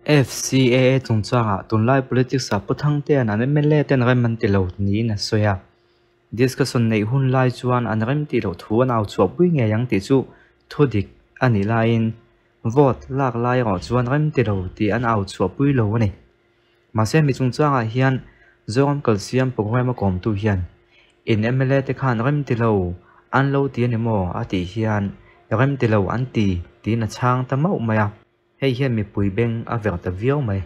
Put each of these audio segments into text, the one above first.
FCAA tung changa tunlai politics a puthang te an MLA ten reman ti lo ni na soya discussion nei hun lai chuan an rem ti lo thu an au chu pui nge yang ti chu thudik ani lain vote lak lai ro chuan rem ti lo ti an au chu pui lo ani ma se mi chung changa hian zong calcium program kom tu hian in MLA te khan rem ti lo an lo ti ani mo ati hian rem ti lo an ti na chang ta mau maya hei hian mi pui beng a ver ta viau mai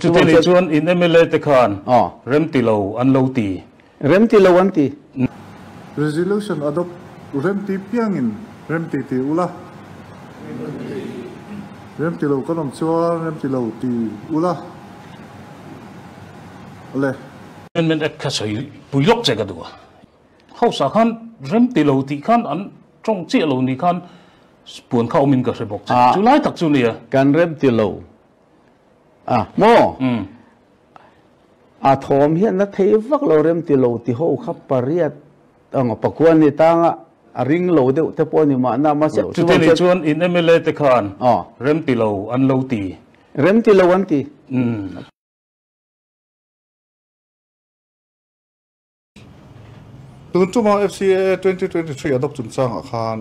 chu te ni chuan in MLA te khan rem ti lo an lo ti resolution adopt rem ti piangin rem ti ula rem ti lo kanom chuan rem ti lo ti ula le amendment act kha soi pui lok che ka du hausa khan rem ti lo ti khan an trong che lo ni khan puan khau min ka se bok chu lai tak chu nia kan rem ti lo mo thom hian na thei vak lo rem ti lo ti ho khap pariat pakuan ni tanga ring lo deuh te pawh ni ma na ma se chu te ni chuan in MLA te khan rem ti lo an lo ti tun chuma FCAA 2023 adopt chun chang khan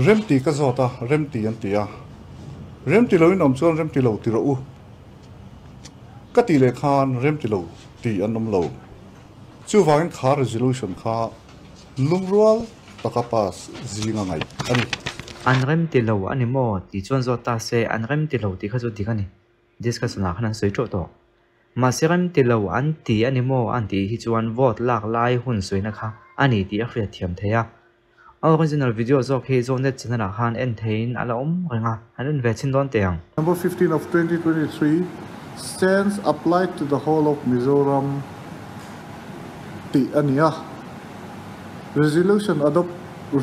rem ti ka zota rem ti an tia rem ti lo in om chuan rem ti lo ti ro u ka ti le khan rem ti lo ti an nom lo chu wangin kha resolution kha lungrual takapas zinga ngai ani an rem ti lo ani mo ti chuan zota se an rem ti lo ti kha chu dikani discussion a khan soi tro to ma se rem ti lo an ti ani mo an ti hi chuan vote lak lai hun soina kha ani ti a khria thiam theya original video zo ke zo net channel han en thein ala renga hanen ve chin don teang number 15 of 2023 stands applied to the whole of Mizoram ti ania resolution adopt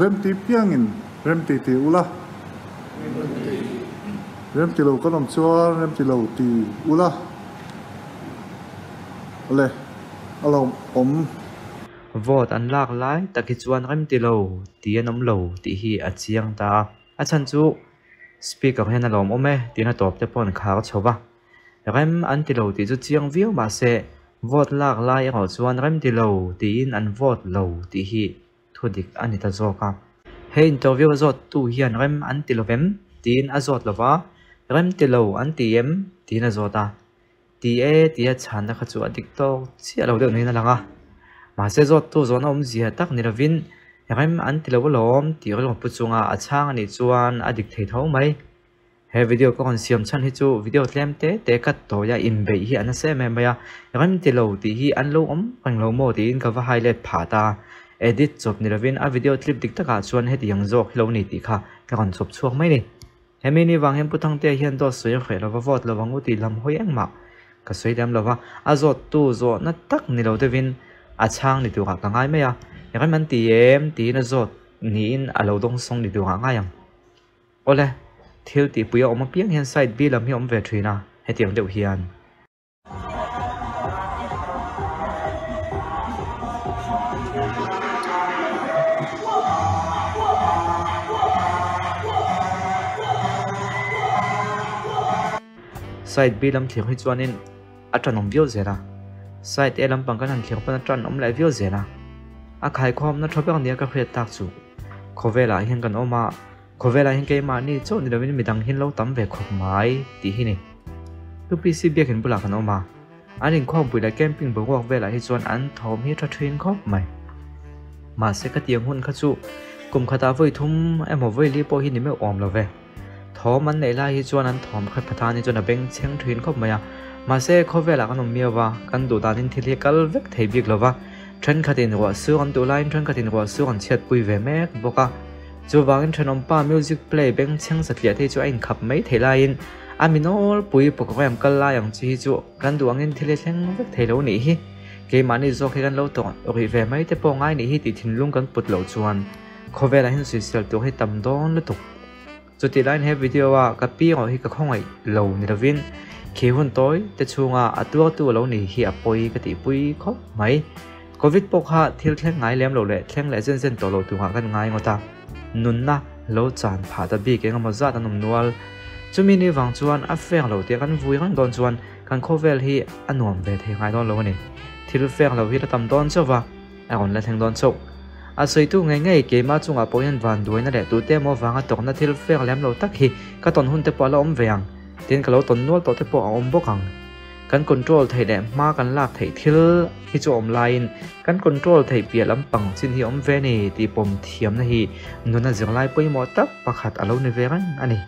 rem ti piangin rem ti ula rem ti lo kanom chuan rem ti lo ti ula le alom vote an lak lai taki chuan rem ti lo ti anom lo ti hi a chiang ta a chan chu speaker hen alom ome tina top te pon khar chowa rem an ti lo ti chu chiang viau ma se vote lak lai ro chuan rem ti lo ti in an vote lo ti hi thudik ani ta zoka he interview zot tu hian rem an ti lo vem tin a zot lova rem ti lo an ti em tin a zota ti e ti a chan na kha chu adik to chi alo de ni na langa ma se zot tu zon om zia tak ni ravin rem an ti lo lom ti ro pu chunga a chang ani chuan adik thei tho mai he video ko kon siam chan hi chu video tlem te kat to ya in be hi an se me maya rem ti lo ti hi an lo om pang lo mo ti in ka va highlight pha ta edit chop ni ravin a video clip dik taka chuan he ti yang zok hilo ni ti kha ka kon chop chuak mai ni hemi ni wang hem putang te hian do soi khe lo va vote lo wangu ti lam hoi ang ma ka soi dam lo wa a zot tu zo na tak ni lo devin a chang ni tu ka ngai me ya rem an ti em ti na zot ni in a lo dong song ni tu nga yang ole thil ti puya om piang hian side bi lam hi om ve thina he tiang deuh hian side bi lam thiang hi chuanin atran om vio zera side e lam pang kan han thiang pan atran om lai vio zera a khai khom na thopek nia ka khret tak chu khovela hian kan oma khovela hin ke ma ni chu ni rawin midang hin lo tam ve khop mai ti hi ni tu pc bia khin bula kan oma anin khom pui la camping bo wak vela hi chuan an thom hi tha thin khop mai ma se ka tiang hun kha chu kum khata voi thum emo voi li po hi ni me om lo ve thom an nei la hi chuan an thom khat patha ni chuan a beng cheng thin khop maya ma se khovela kan om miawa kan du ta din thil hi kal vek thei bik lova tren khatin wa su an tu line tren khatin wa su an chet pui ve mek boka chu wangin thenom pa music play beng cheng satlia the chu ain khap mai thelain aminol pui program kal la yang chi chu kan duangin thile thleng vek thelo ni hi ke mani zo khe kan lo to ri ve mai te po ngai ni hi ti thinlung kan put lo chuan khovela hin social to he tam don lu tuk chu ti line he video wa ka pi ngo hi ka khongai lo ni ravin ke hun toy te chunga atu tu lo ni hi apoi ka ti pui khop mai covid pokha thil thleng ngai lem lo le thleng le zen to lo tu nga kan ngai ngota nun na lo chan pha ta bi ke ngam za ta num nual chu mi ni wang chuan a fek lo te kan vui kan don chuan kan khovel hi anuam ve thei ngai don lo ni thil fek lo hi tam don chowa a on la theng don chok a soi tu ngai ngai ke ma chunga poyan van duina le tu te mo wanga tokna thil fek lem lo tak hi ka ton hun te pawh lo om veang tin ka lo ton nual to te pawh a om bokang kan control thei le ma kan lak thei thil hi chu om line kan control thei pia lampang chin hi om ve ni ti pom thiam na hi nuna zirlai poimo tak pakhat alo ni ve kan ani